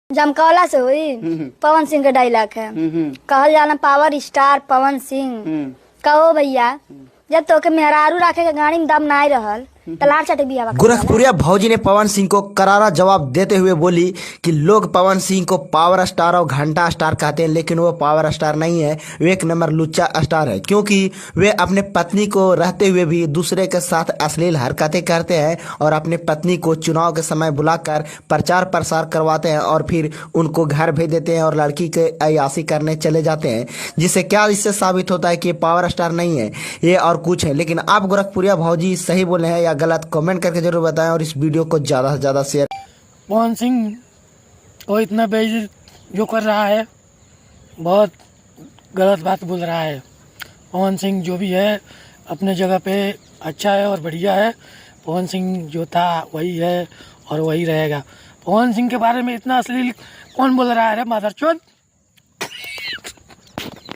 जमकौला से हुई। पवन सिंह का डायलॉग है। कहल जाला पावर स्टार पवन सिंह। कहो भैया जब तोके मेहरारू राखे के गाड़ी में दम नाई रहल तलार चटे बिया। गोरखपुरिया भौजी ने पवन सिंह को करारा जवाब देते हुए बोली कि लोग पवन सिंह को पावर स्टार और घंटा स्टार कहते हैं, लेकिन वो पावर स्टार नहीं है, वे एक नंबर लुच्चा स्टार है, क्योंकि वे अपने पत्नी को रहते हुए भी दूसरे के साथ अश्लील हरकतें करते हैं और अपनी पत्नी को चुनाव के समय बुलाकर प्रचार प्रसार करवाते हैं और फिर उनको घर भेज देते हैं और लड़की के अय्याशी करने चले जाते हैं, जिससे क्या इससे साबित होता है कि पावर स्टार नहीं है, ये और कुछ है। लेकिन आप गोरखपुरिया भौजी सही बोले हैं या गलत, कमेंट करके जरूर बताएं और इस वीडियो को ज़्यादा से ज़्यादा शेयर। पवन सिंह को इतना बेइज्जत जो कर रहा है, बहुत गलत बात बोल रहा है। पवन सिंह जो भी है अपने जगह पे अच्छा है और बढ़िया है। पवन सिंह जो था वही है और वही रहेगा। पवन सिंह के बारे में इतना अश्लील कौन बोल रहा है रे मादरचोद।